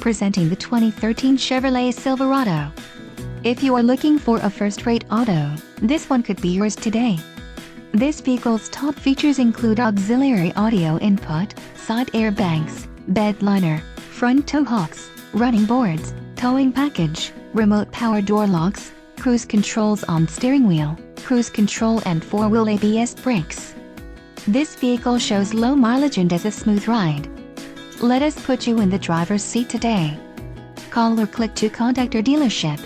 Presenting the 2013 Chevrolet Silverado. If you are looking for a first-rate auto, this one could be yours today. This vehicle's top features include auxiliary audio input, side airbags, bed liner, front tow hooks, running boards, towing package, remote power door locks, cruise controls on steering wheel, cruise control and 4-wheel ABS brakes. This vehicle shows low mileage and has a smooth ride. Let us put you in the driver's seat today. Call or click to contact our dealership.